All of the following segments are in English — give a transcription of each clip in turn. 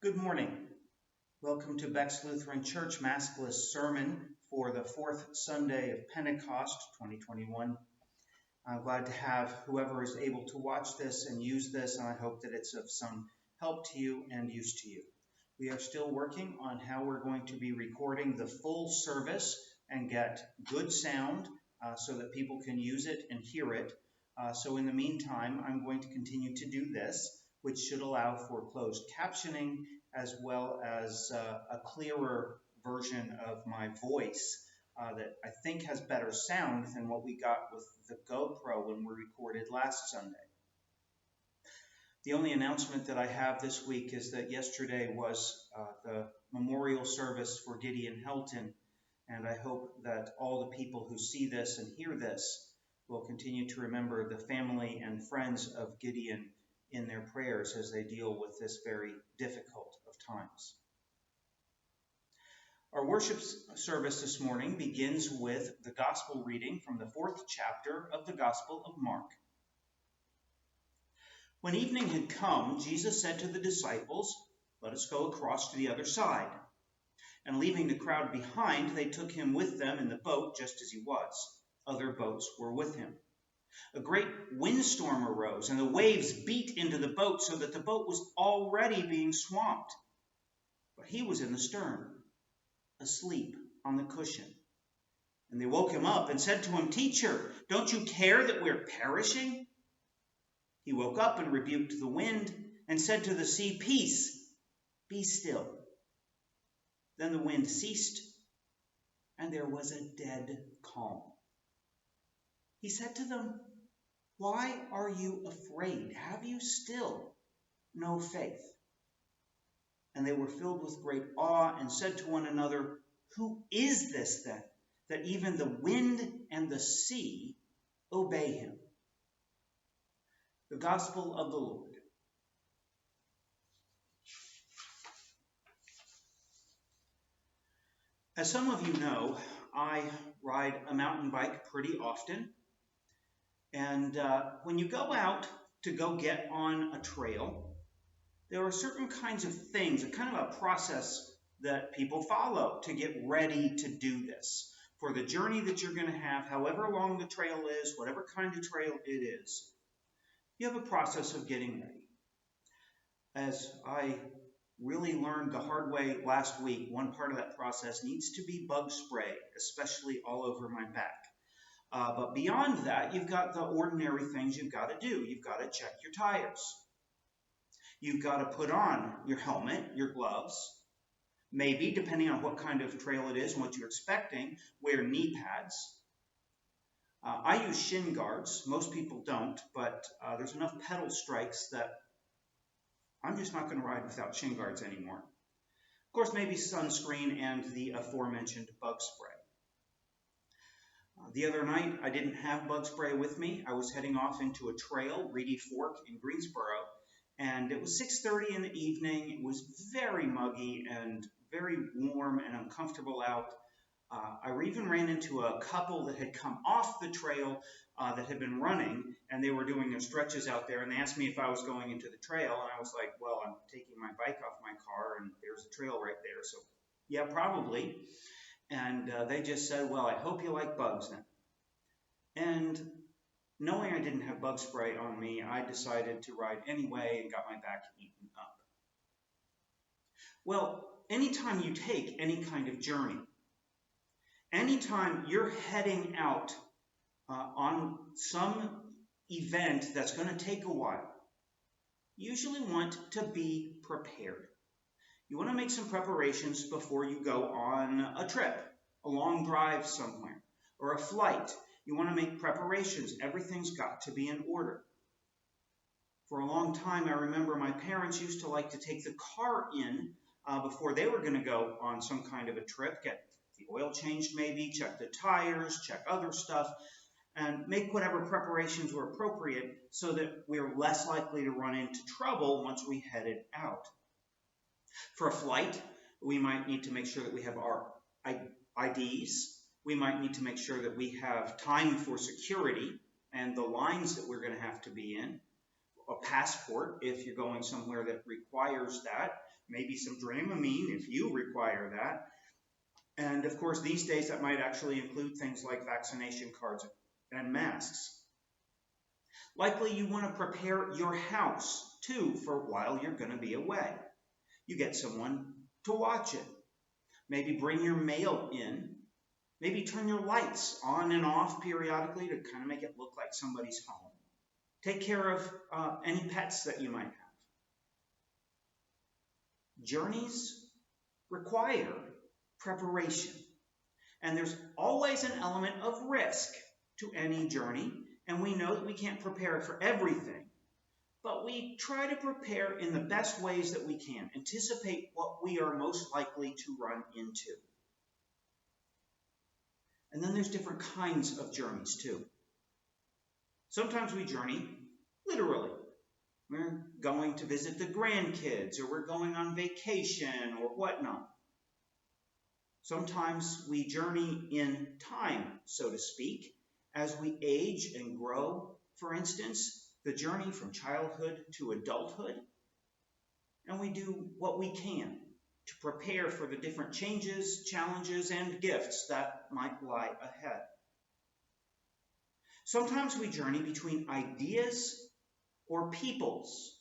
Good morning. Welcome to Beck's Lutheran Church Maskless sermon for the fourth Sunday of Pentecost 2021. I'm glad to have whoever is able to watch this and use this, and I hope that it's of some help to you and use to you. We are still working on how we're going to be recording the full service and get good sound so that people can use it and hear it. So in the meantime, I'm going to continue to do this, which should allow for closed captioning as well as a clearer version of my voice that I think has better sound than what we got with the GoPro when we recorded last Sunday. The only announcement that I have this week is that yesterday was the memorial service for Gideon Helton, and I hope that all the people who see this and hear this will continue to remember the family and friends of Gideon in their prayers as they deal with this very difficult of times. Our worship service this morning begins with the gospel reading from the fourth chapter of the Gospel of Mark. When evening had come, Jesus said to the disciples, "Let us go across to the other side." And leaving the crowd behind, they took him with them in the boat just as he was. Other boats were with him. A great windstorm arose, and the waves beat into the boat so that the boat was already being swamped. But he was in the stern, asleep on the cushion. And they woke him up and said to him, "Teacher, don't you care that we're perishing?" He woke up and rebuked the wind and said to the sea, "Peace, be still." Then the wind ceased, and there was a dead calm. He said to them, "Why are you afraid? Have you still no faith?" And they were filled with great awe and said to one another, "Who is this then, that even the wind and the sea obey him?" The Gospel of the Lord. As some of you know, I ride a mountain bike pretty often. And when you go out to go get on a trail, there are certain kinds of things, a kind of a process that people follow to get ready to do this. For the journey that you're going to have, however long the trail is, whatever kind of trail it is, you have a process of getting ready. As I really learned the hard way last week, one part of that process needs to be bug spray, especially all over my back. But beyond that, you've got the ordinary things you've got to do. You've got to check your tires. You've got to put on your helmet, your gloves. Maybe, depending on what kind of trail it is and what you're expecting, wear knee pads. I use shin guards. Most people don't, but there's enough pedal strikes that I'm just not going to ride without shin guards anymore. Of course, maybe sunscreen and the aforementioned bug spray. The other night, I didn't have bug spray with me. I was heading off into a trail, Reedy Fork in Greensboro, and it was 6:30 in the evening. It was very muggy and very warm and uncomfortable out. I even ran into a couple that had come off the trail that had been running, and they were doing their stretches out there, and they asked me if I was going into the trail, and I was like, well, I'm taking my bike off my car, and there's a trail right there, so yeah, probably. And they just said, well, I hope you like bugs then. And knowing I didn't have bug spray on me, I decided to ride anyway and got my back eaten up. Well, anytime you take any kind of journey, anytime you're heading out on some event that's going to take a while, you usually want to be prepared. You want to make some preparations before you go on a trip, a long drive somewhere, or a flight. You want to make preparations. Everything's got to be in order. For a long time, I remember my parents used to like to take the car in before they were going to go on some kind of a trip, get the oil changed maybe, check the tires, check other stuff, and make whatever preparations were appropriate so that we're less likely to run into trouble once we headed out. For a flight, we might need to make sure that we have our IDs. We might need to make sure that we have time for security and the lines that we're going to have to be in. a passport if you're going somewhere that requires that, maybe some Dramamine if you require that. And of course, these days that might actually include things like vaccination cards and masks. Likely you want to prepare your house too for while you're going to be away. You get someone to watch it. Maybe bring your mail in. Maybe turn your lights on and off periodically to kind of make it look like somebody's home. Take care of any pets that you might have. Journeys require preparation. And there's always an element of risk to any journey. And we know that we can't prepare for everything. But we try to prepare in the best ways that we can. Anticipate what we are most likely to run into. And then there's different kinds of journeys too. Sometimes we journey literally. We're going to visit the grandkids, or we're going on vacation, or whatnot. Sometimes we journey in time, so to speak, as we age and grow. For instance, the journey from childhood to adulthood. And we do what we can to prepare for the different changes, challenges, and gifts that might lie ahead. Sometimes we journey between ideas or peoples,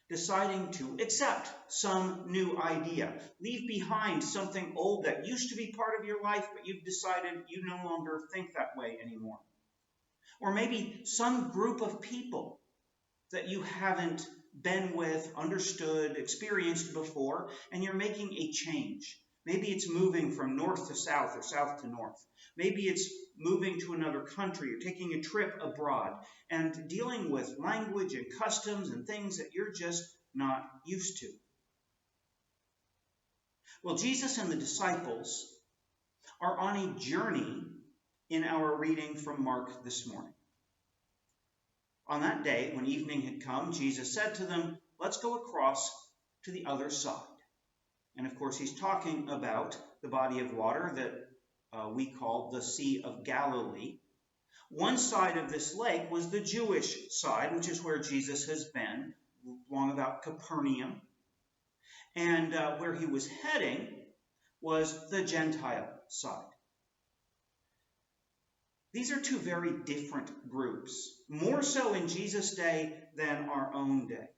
deciding to accept some new idea, leave behind something old that used to be part of your life, but you've decided you no longer think that way anymore. Or maybe some group of people that you haven't been with, understood, experienced before, and you're making a change. Maybe it's moving from north to south or south to north. Maybe it's moving to another country or taking a trip abroad and dealing with language and customs and things that you're just not used to. Well, Jesus and the disciples are on a journey in our reading from Mark this morning. On that day, when evening had come, Jesus said to them, "Let's go across to the other side." And of course, he's talking about the body of water that we call the Sea of Galilee. One side of this lake was the Jewish side, which is where Jesus has been, long about Capernaum. And where he was heading was the Gentile side. These are two very different groups, more so in Jesus' day than our own day.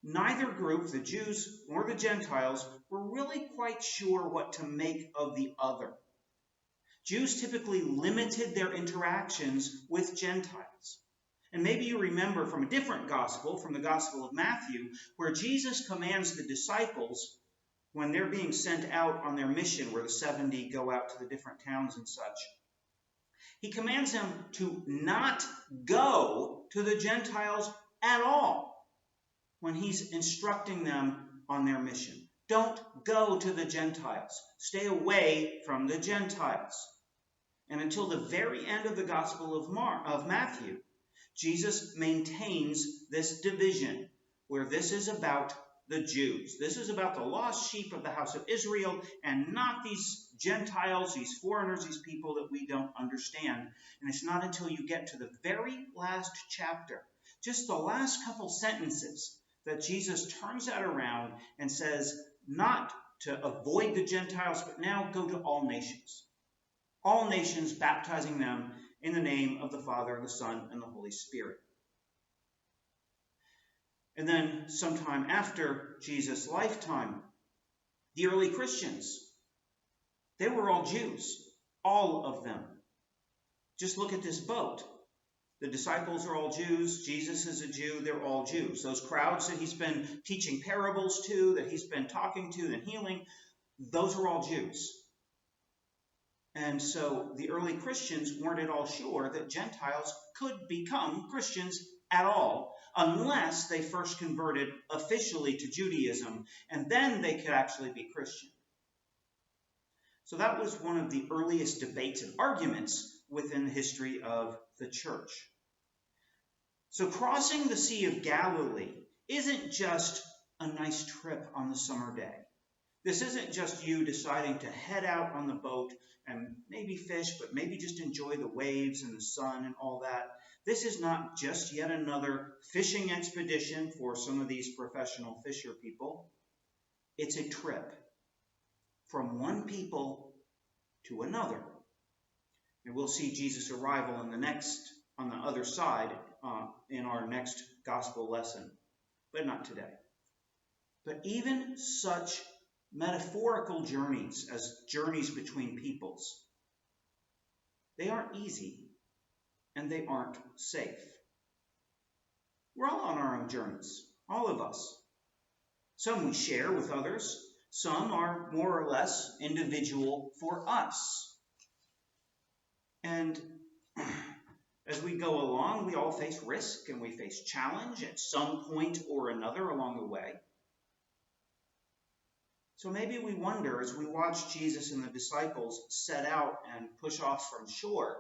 Neither group, the Jews or the Gentiles, were really quite sure what to make of the other. Jews typically limited their interactions with Gentiles. And maybe you remember from a different gospel, from the Gospel of Matthew, where Jesus commands the disciples, when they're being sent out on their mission, where the 70 go out to the different towns and such, he commands them to not go to the Gentiles at all when he's instructing them on their mission. Don't go to the Gentiles. Stay away from the Gentiles. And until the very end of the Gospel of Matthew, Jesus maintains this division where this is about the Jews. This is about the lost sheep of the house of Israel and not these Gentiles, these foreigners, these people that we don't understand. And it's not until you get to the very last chapter, just the last couple sentences, that Jesus turns that around and says not to avoid the Gentiles, but now go to all nations. All nations, baptizing them in the name of the Father, the Son, and the Holy Spirit. And then sometime after Jesus' lifetime, the early Christians, they were all Jews, all of them. Just look at this boat. The disciples are all Jews. Jesus is a Jew. They're all Jews. Those crowds that he's been teaching parables to, that he's been talking to and healing, those are all Jews. And so the early Christians weren't at all sure that Gentiles could become Christians at all unless they first converted officially to Judaism, and then they could actually be Christian. So that was one of the earliest debates and arguments within the history of the church. So crossing the Sea of Galilee isn't just a nice trip on the summer day. This isn't just you deciding to head out on the boat and maybe fish, but maybe just enjoy the waves and the sun and all that. This is not just yet another fishing expedition for some of these professional fisher people. It's a trip from one people to another. And we'll see Jesus' arrival on the other side in our next gospel lesson, but not today. But even such metaphorical journeys as journeys between peoples, they aren't easy and they aren't safe. We're all on our own journeys, all of us. Some we share with others, some are more or less individual for us. And as we go along, we all face risk and we face challenge at some point or another along the way. So maybe we wonder as we watch Jesus and the disciples set out and push off from shore,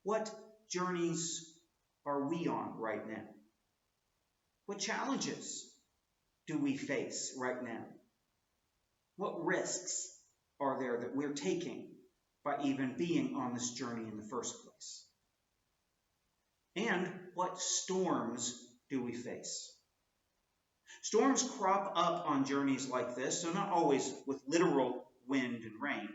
what journeys are we on right now? What challenges do we face right now? What risks are there that we're taking by even being on this journey in the first place? And what storms do we face? Storms crop up on journeys like this, so not always with literal wind and rain.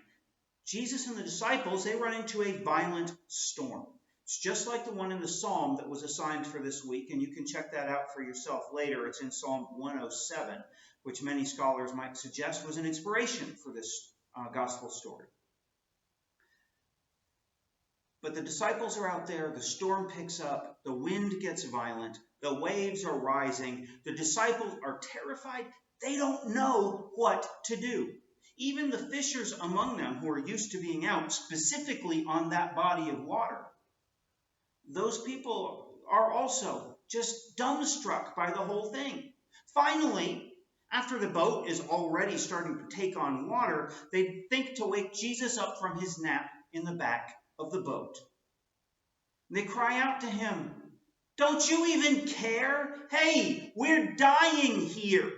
Jesus and the disciples, they run into a violent storm. It's just like the one in the psalm that was assigned for this week, and you can check that out for yourself later. It's in Psalm 107, which many scholars might suggest was an inspiration for this gospel story. But the disciples are out there, the storm picks up, the wind gets violent, the waves are rising, the disciples are terrified, they don't know what to do. Even the fishers among them who are used to being out specifically on that body of water, those people are also just dumbstruck by the whole thing. Finally, after the boat is already starting to take on water, they think to wake Jesus up from his nap in the back of the boat. They cry out to him, "Don't you even care? Hey, we're dying here."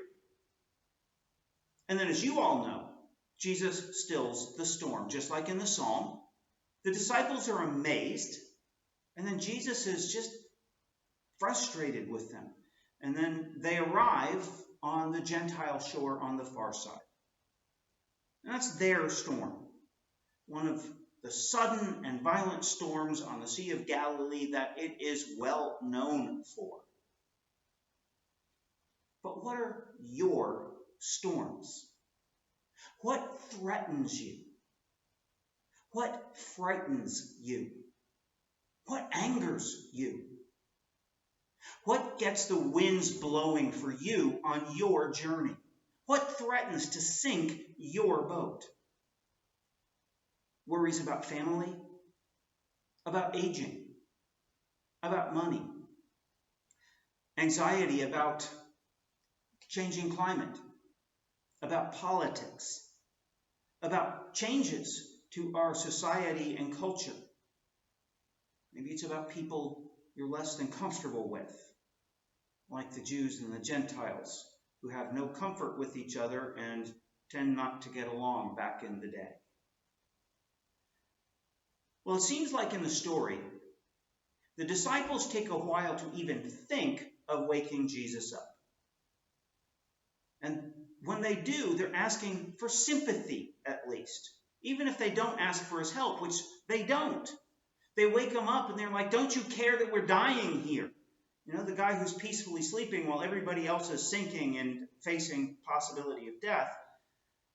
And then, as you all know, Jesus stills the storm, just like in the psalm. The disciples are amazed, and then Jesus is just frustrated with them. And then they arrive on the Gentile shore on the far side. And that's their storm, one of the sudden and violent storms on the Sea of Galilee that it is well known for. But what are your storms? What threatens you? What frightens you? What angers you? What gets the winds blowing for you on your journey? What threatens to sink your boat? Worries about family, about aging, about money, anxiety about changing climate, about politics, about changes to our society and culture. Maybe it's about people you're less than comfortable with, like the Jews and the Gentiles, who have no comfort with each other and tend not to get along back in the day. Well, it seems like in the story, the disciples take a while to even think of waking Jesus up. And when they do, they're asking for sympathy, at least. Even if they don't ask for his help, which they don't. They wake him up and they're like, "Don't you care that we're dying here?" You know, the guy who's peacefully sleeping while everybody else is sinking and facing possibility of death.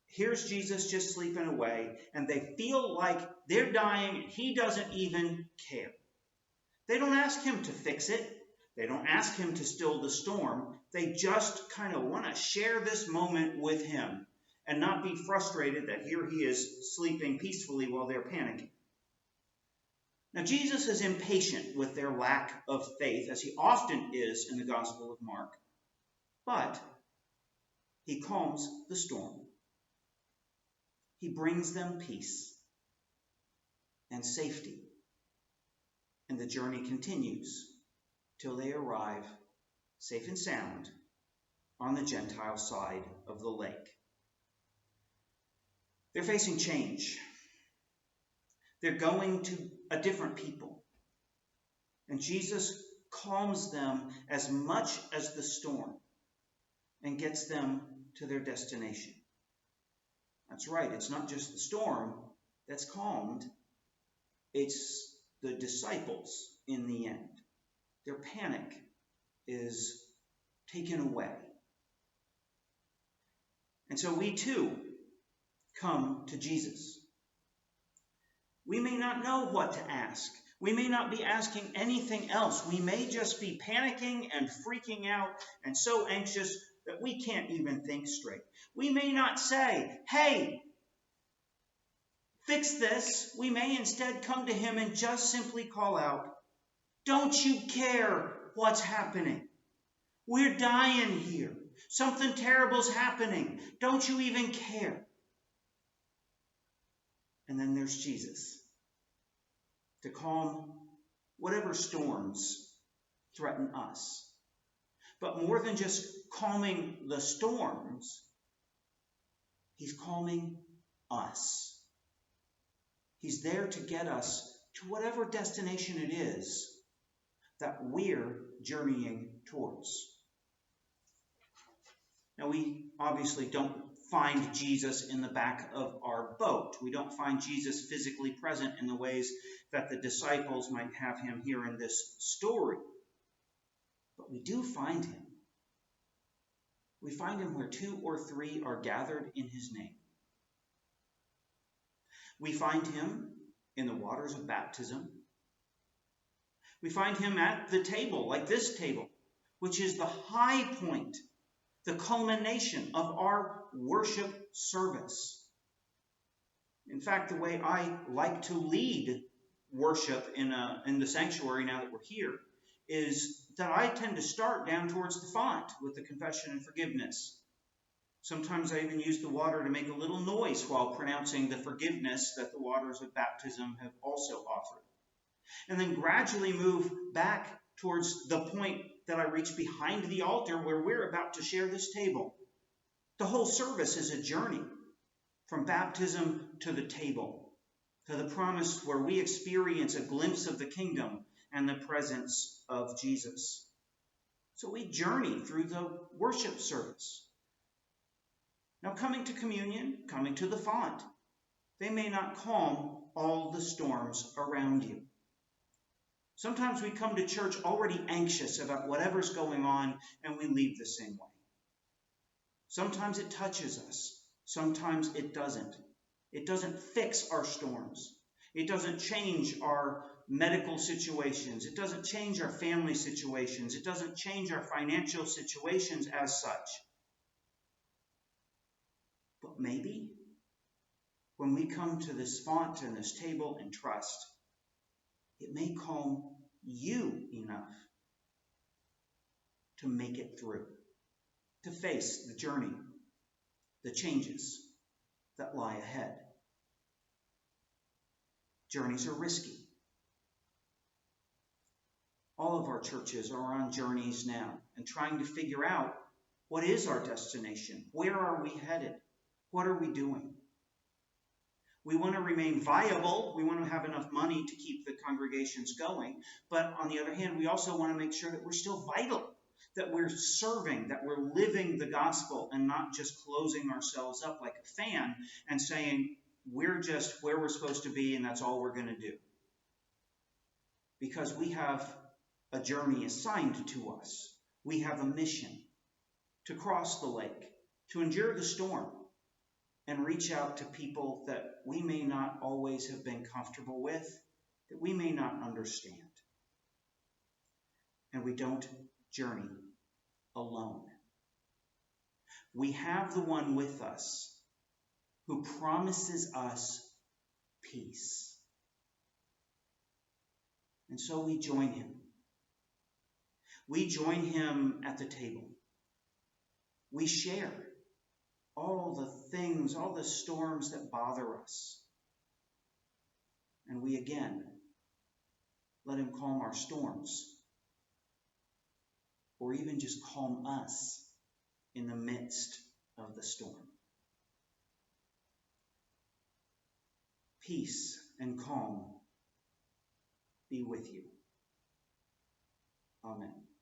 Here's Jesus just sleeping away, and they feel like they're dying, and he doesn't even care. They don't ask him to fix it. They don't ask him to still the storm. They just kind of want to share this moment with him and not be frustrated that here he is sleeping peacefully while they're panicking. Now, Jesus is impatient with their lack of faith, as he often is in the Gospel of Mark, but he calms the storm. He brings them peace and safety, and the journey continues till they arrive safe and sound on the Gentile side of the lake. They're facing change. They're going to a different people. And Jesus calms them as much as the storm and gets them to their destination. That's right, it's not just the storm that's calmed, it's the disciples in the end. Their panic is taken away. And so we too come to Jesus. We may not know what to ask. We may not be asking anything else. We may just be panicking and freaking out and so anxious that we can't even think straight. We may not say, hey, fix this. We may instead come to him and just simply call out, don't you care what's happening? We're dying here. Something terrible's happening. Don't you even care? And then there's Jesus to calm whatever storms threaten us. But more than just calming the storms, he's calming us. He's there to get us to whatever destination it is that we're journeying towards. Now, we obviously don't find Jesus in the back of our boat. We don't find Jesus physically present in the ways that the disciples might have him here in this story. But we do find him. We find him where 2 or 3 are gathered in his name. We find him in the waters of baptism. We find him at the table, like this table, which is the high point, the culmination of our worship service. In fact, the way I like to lead worship in the sanctuary now that we're here is that I tend to start down towards the font with the confession and forgiveness. Sometimes I even use the water to make a little noise while pronouncing the forgiveness that the waters of baptism have also offered. And then gradually move back towards the point that I reach behind the altar where we're about to share this table. The whole service is a journey from baptism to the table, to the promise where we experience a glimpse of the kingdom and the presence of Jesus. So we journey through the worship service. Now, coming to communion, coming to the font, they may not calm all the storms around you. Sometimes we come to church already anxious about whatever's going on, and we leave the same way. Sometimes it touches us. Sometimes it doesn't. It doesn't fix our storms. It doesn't change our medical situations. It doesn't change our family situations. It doesn't change our financial situations as such. But maybe when we come to this font and this table in trust, it may calm you enough to make it through, to face the journey, the changes that lie ahead. Journeys are risky. All of our churches are on journeys now and trying to figure out what is our destination? Where are we headed? What are we doing? We want to remain viable. We want to have enough money to keep the congregations going. But on the other hand, we also want to make sure that we're still vital, that we're serving, that we're living the gospel and not just closing ourselves up like a fan and saying we're just where we're supposed to be and that's all we're going to do. Because we have a journey assigned to us. We have a mission to cross the lake, to endure the storm, and reach out to people that we may not always have been comfortable with, that we may not understand. And we don't journey alone. We have the one with us who promises us peace. And so we join him. We join him at the table. We share all the things, all the storms that bother us. And we again let him calm our storms, or even just calm us in the midst of the storm. Peace and calm be with you. Amen.